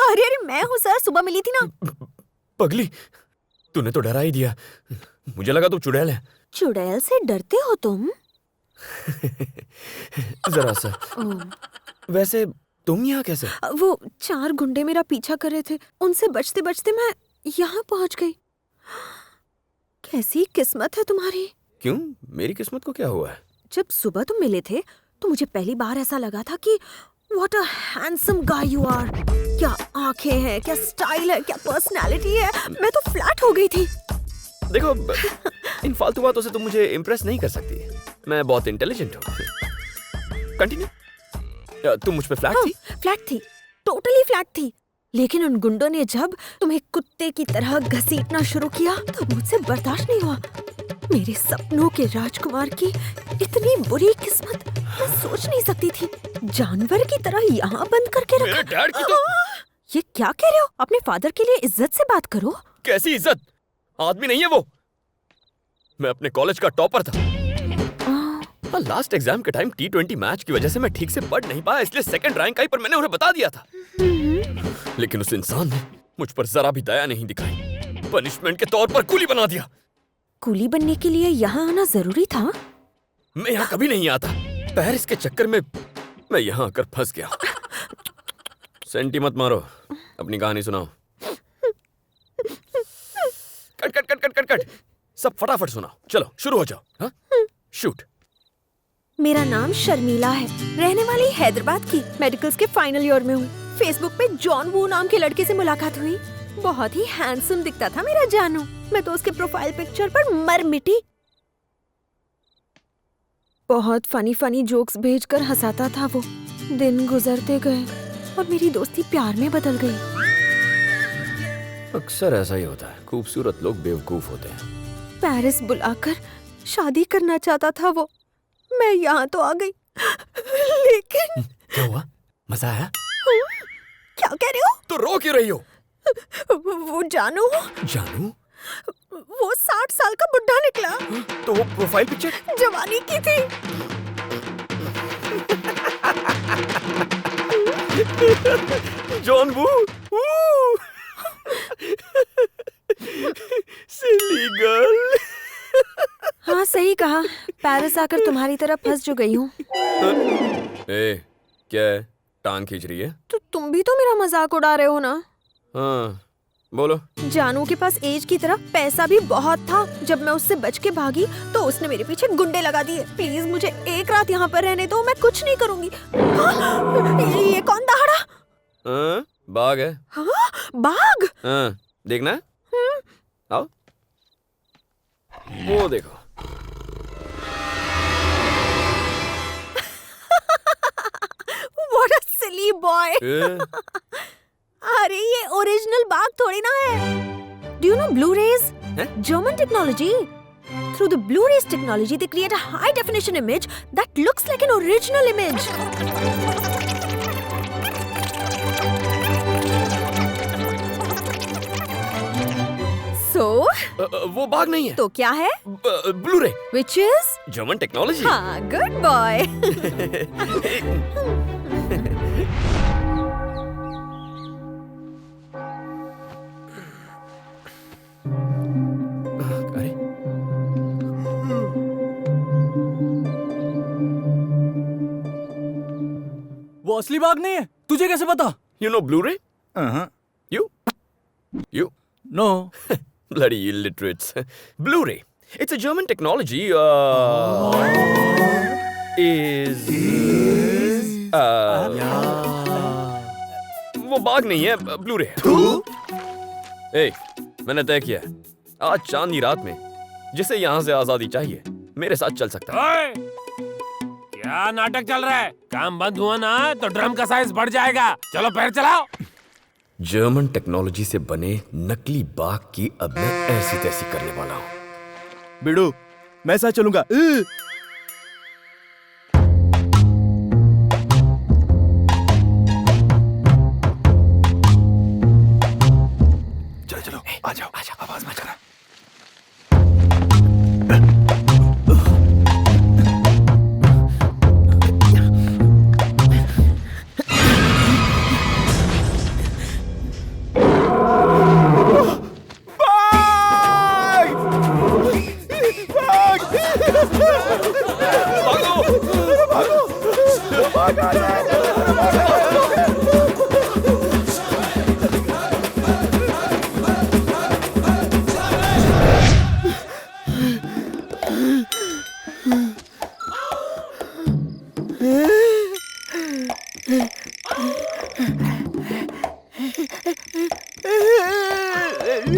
अरे अरे मैं हूँ सर, सुबह मिली थी ना। पगली, तूने तो डरा ही दिया। मुझे लगा तू चुड़ैल है। चुड़ैल से डरते हो तुम? जरा सा। वैसे तुम यहाँ कैसे? वो 4 गुंडे मेरा पीछा कर रहे थे, उनसे बचते बचते मैं यहाँ पहुँच गई। कैसी किस्मत है तुम्हारी। क्यों, मेरी किस्मत को क्या हुआ है? जब सुबह तुम मिले थे तो मुझे पहली बार ऐसा लगा था कि what a handsome guy you are. क्या आंखें हैं, क्या स्टाइल है, क्या पर्सनालिटी है। मैं तो फ्लैट हो गई थी। देखो, इन फालतू बातों से तुम मुझे इम्प्रेस नहीं कर सकती। मैं बहुत इंटेलिजेंट हूँ। कंटिन्यू। तुम मुझ पे फ्लैट थी? फ्लैट थी, टोटली फ्लैट थी। लेकिन उन गुंडों ने जब तुम्हें कुत्ते की तरह घसीटना शुरू किया तो मुझसे बर्दाश्त नहीं हुआ। मेरे सपनों के राजकुमार की इतनी बुरी किस्मत मैं सोच नहीं सकती थी। जानवर की तरह यहाँ बंद करके रखा। मेरे डैड की तो... ये क्या कह रहे हो? अपने फादर के लिए इज्जत से बात करो। कैसी इज्जत? आदमी नहीं है वो। मैं अपने कॉलेज का टॉपर था। लास्ट एग्जाम के टाइम T20 मैच की वजह से मैं ठीक से पढ़ नहीं पाया, इसलिए सेकंड रैंक आई, पर मैंने उन्हें बता दिया था। लेकिन उस इंसान ने मुझ पर जरा भी दया नहीं दिखाई। पनिशमेंट के तौर पर कूली बना दिया। कूली बनने के लिए यहाँ आना जरूरी था? मैं यहाँ कभी नहीं आता। पेरिस के चक्कर में मैं यहाँ आकर फंस गया। सेंटी मत मारो, अपनी कहानी सुनाओ। Cut cut cut cut cut cut, सब फटाफट सुनाओ। चलो शुरू हो जाओ। हाँ, शूट। मेरा नाम शर्मिला है, रहने वाली हैदराबाद की। मेडिकल्स के फाइनल ईयर में हूँ। फेसबुक पे जॉन वू नाम के लड़के से मुलाकात हुई। बहुत ही हैंडसम दिखता था मेरा जानू। मैं तो उसके प्रोफाइल पिक्चर पर मर मिटी। बहुत फनी फनी जोक्स भेजकर हंसाता था वो। दिन गुजरते गए और मेरी दोस्ती प्यार में बदल गई। अक्सर ऐसा ही होता है, खूबसूरत लोग बेवकूफ होते हैं। पेरिस बुलाकर शादी करना चाहता था वो। मैं यहाँ तो आ गई, लेकिन क्या हुआ? मजा आया? क्या कह रहे हो? तो रो क्यों रही हो? वो जानू वो 60 साल का बुढ़ा निकला। तो वो प्रोफाइल पिक्चर जवानी की थी। John Woo. Silly girl. हाँ सही कहा। पेरिस आकर तुम्हारी तरह फंस जो गई हूँ। ए, क्या है? टांग खींच रही है? तो तुम भी तो मेरा मजाक उड़ा रहे हो ना? हाँ, बोलो। जानू के पास एज की तरह पैसा भी बहुत था। जब मैं उससे बच के भागी तो उसने मेरे पीछे गुंडे लगा दिए। प्लीज मुझे एक रात यहाँ पर रहने दो, मैं कुछ नहीं करूँगी। ये कौन दहाड़ा? बाघ है। हाँ, बाघ? हाँ, देखना। आओ, वो देखो। What a silly boy! अरे ये ओरिजिनल बाघ थोड़ी ना है। Do you know Blu-rays? German technology. Through the Blu-rays technology, they create a high-definition image that looks like an original image. So? वो बाघ नहीं है। तो क्या है? Blu-ray. Which is? German technology. हाँ, good boy. अरे, वो असली बाघ नहीं है, तुझे कैसे पता? You know Blu-ray? You? No. Bloody illiterates. Blu-ray. It's a German technology. वो बाघ नहीं है, Blu-ray है। ए, मैंने तय किया है, आज चांदनी रात में जिसे यहाँ से आजादी चाहिए मेरे साथ चल सकता है। क्या नाटक चल रहा है? काम बंद हुआ ना तो ड्रम का साइज बढ़ जाएगा। चलो पैर चलाओ। जर्मन टेक्नोलॉजी से बने नकली बाघ की अब मैं ऐसी तैसी करने वाला हूँ। बिडू, मैं साथ चलूंगा। चलो चलो, आ जाओ, आवाज मत करना।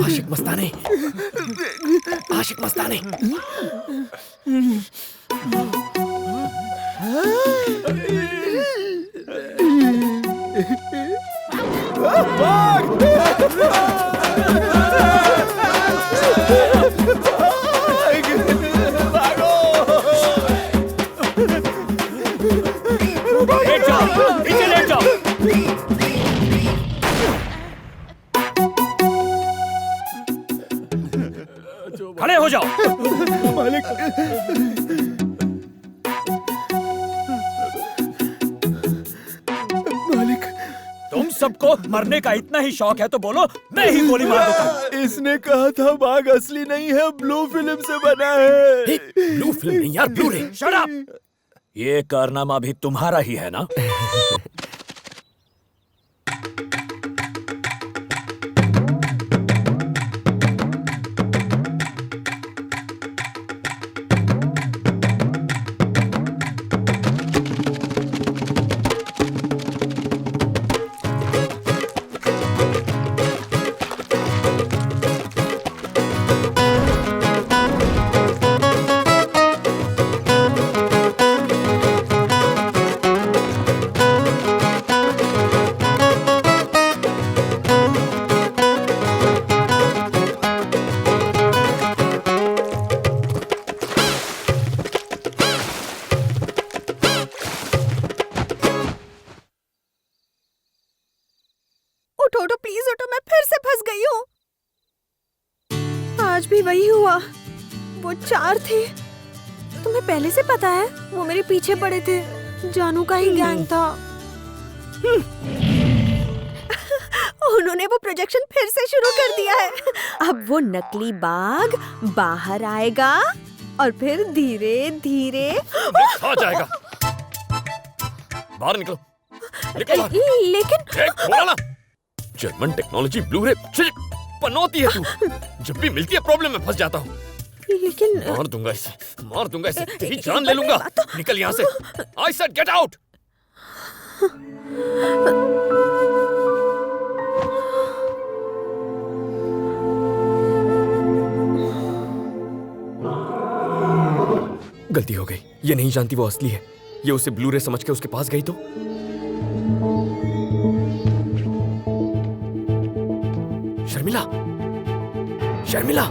आशिक मस्तानी, आशिक मस्तानी। लेट जाओ, नीचे लेट जाओ। खड़े हो जाओ। तुम सबको मरने का इतना ही शौक है तो बोलो, मैं ही गोली मार देता हूँ। इसने कहा था बाघ असली नहीं है, ब्लू फिल्म से बना है। ब्लू फिल्म नहीं यार, ब्लू रे। Shut up! ये कारनामा भी तुम्हारा ही है ना? उठो उठो प्लीज उठो, मैं फिर से फंस गई हूँ। आज भी वही हुआ, वो 4 थे। तुम्हें पहले से पता है, वो मेरे पीछे पड़े थे। जानू का ही गैंग था। उन्होंने वो प्रोजेक्शन फिर से शुरू कर दिया है। अब वो नकली बाघ बाहर आएगा और फिर धीरे धीरे आ जाएगा। बाहर निकलो, निकलो बाहर। लेकिन खोला ना। जर्मन टेक्नोलॉजी ब्लू रे पनौती है तू। जब भी मिलती है प्रॉब्लम में फंस जाता हूँ। लेकिन मार दूंगा इसे, मार दूंगा इसे, तेरी जान ले लूंगा। निकल यहाँ से। I said get out। गलती हो गई। ये नहीं जानती वो असली है। ये उसे ब्लू रे समझ के उसके पास गई तो। शर्मिला, शर्मिला,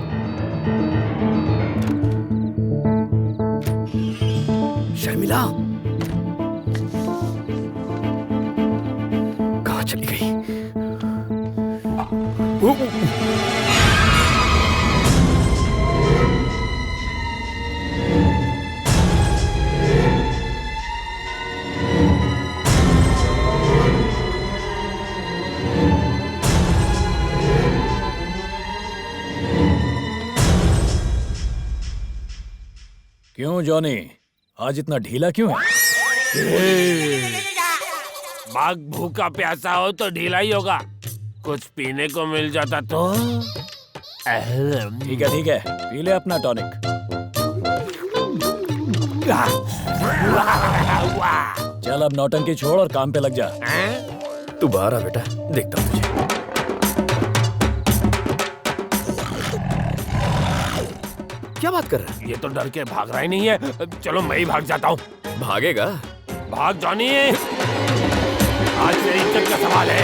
शर्मिला, कहाँ चली गई? क्यों जॉनी, आज इतना ढीला क्यों है? बाघ भूखा प्यासा हो तो ढीला ही होगा। कुछ पीने को मिल जाता तो। ठीक है, पी ले अपना टॉनिक। चल अब नौटंकी छोड़ और काम पे लग जा। तू बाहर आ बेटा, देखता हूँ तुझे। क्या बात कर रहा है? ये तो डर के भाग रहा ही नहीं है। चलो मैं ही भाग जाता हूँ। भागेगा? भाग जॉनी, आज मेरी इज्जत का सवाल है।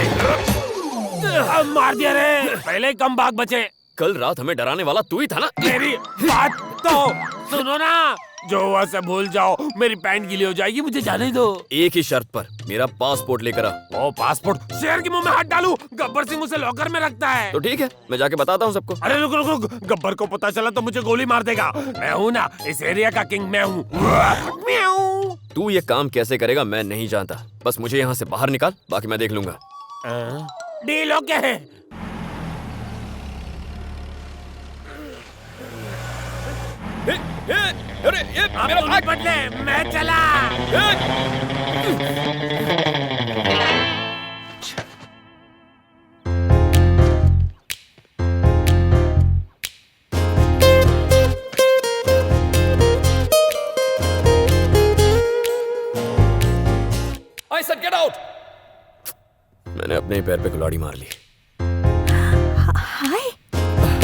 अब मार दिया रे। पहले ही कम भाग बचे। कल रात हमें डराने वाला तू ही था ना? मेरी बात तो सुनो ना। जो हुआ से भूल जाओ। मेरी पैंट गीली हो जाएगी, मुझे जाने दो। एक ही शर्त पर, मेरा पासपोर्ट लेकर आ। ओ पासपोर्ट? शेर के मुंह में हाथ डालूं? गब्बर सिंह उसे लॉकर में रखता है। तो ठीक है, मैं जाके बताता हूँ सबको। अरे रुक रुक रुक, गब्बर को पता चला तो मुझे गोली मार देगा। मैं हूँ ना इस एरिया का किंग, मैं हूँ। म्याऊं। तू ये काम कैसे करेगा मैं नहीं जानता। बस मुझे यहाँ से बाहर निकाल, बाकी मैं देख लूंगा। डील ओके है। अरे ये अब मेरा तू बैग! निपट ले, मैं चला। I said get out! मैंने अपने ही पैर पे कुल्हाड़ी मार ली।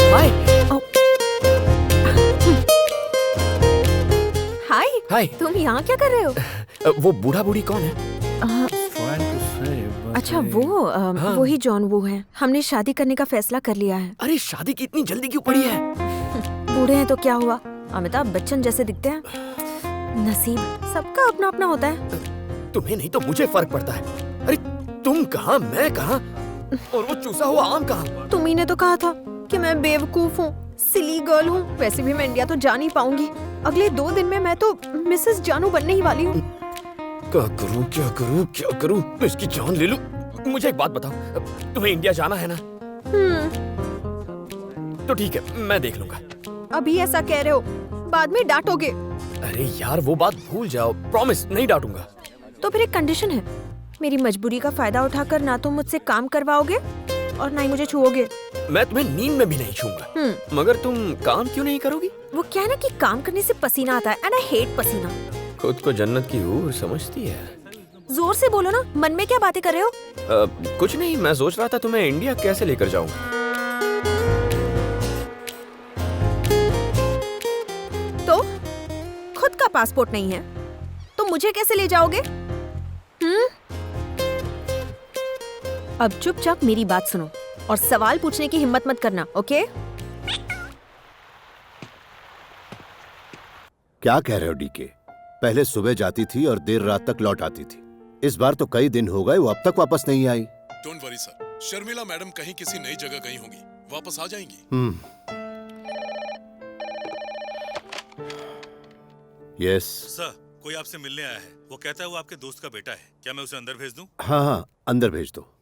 हाय हाय। हाय। तुम यहाँ क्या कर रहे हो? वो बूढ़ा बूढ़ी कौन है? अच्छा वो हाँ। वो ही जॉन वो है। हमने शादी करने का फैसला कर लिया है। अरे शादी की इतनी जल्दी क्यों पड़ी है? बूढ़े हैं तो क्या हुआ, अमिताभ बच्चन जैसे दिखते हैं। नसीब, सबका अपना अपना होता है। तुम्हें नहीं तो मुझे फर्क पड़ता है। अरे तुम कहाँ, मैं कहाँ, और वो चूसा हुआ आम कहाँ? तुम्ही ने तो कहा था कि मैं बेवकूफ हूँ, सिली गर्ल हूँ। वैसे भी मैं इंडिया तो जा नहीं पाऊंगी। अगले 2 दिन में मैं तो मिसेस जानू बनने ही वाली हूँ। क्या करूँ क्या करूँ क्या करूँ? मैं इसकी जान ले लूं? मुझे एक बात बताओ, तुम्हें इंडिया जाना है ना? तो ठीक है, मैं देख लूंगा। अभी ऐसा कह रहे हो, बाद में डांटोगे। अरे यार वो बात भूल जाओ, प्रॉमिस नहीं डांटूंगा। तो फिर एक कंडीशन है, मेरी मजबूरी का फायदा उठाकर ना तो मुझसे काम करवाओगे और ना ही मुझे छुओगे। मैं तुम्हें नींद में भी नहीं छूंगा। मगर तुम काम क्यों नहीं करोगी? वो क्या है ना कि काम करने से पसीना आता है एंड आई हेट पसीना। खुद को जन्नत की हूर समझती है। जोर से बोलो ना, मन में क्या बातें कर रहे हो? कुछ नहीं, मैं सोच रहा था तुम्हें इंडिया कैसे लेकर जाऊं। तो खुद का पासपोर्ट नहीं है तो मुझे कैसे ले जाओगे? अब चुपचाप मेरी बात सुनो और सवाल पूछने की हिम्मत मत करना, ओके? क्या कह रहे हो डीके? पहले सुबह जाती थी और देर रात तक लौट आती थी। इस बार तो कई दिन हो गए वो अब तक वापस नहीं आई। Don't worry sir, Sharmila madam कहीं किसी नई जगह गई होंगी, वापस आ जाएंगी। यस सर, कोई आपसे मिलने आया है। वो कहता है वो आपके दोस्त का बेटा है। क्या मैं उसे अंदर भेज दूं? हाँ हाँ, अंदर भेज दो।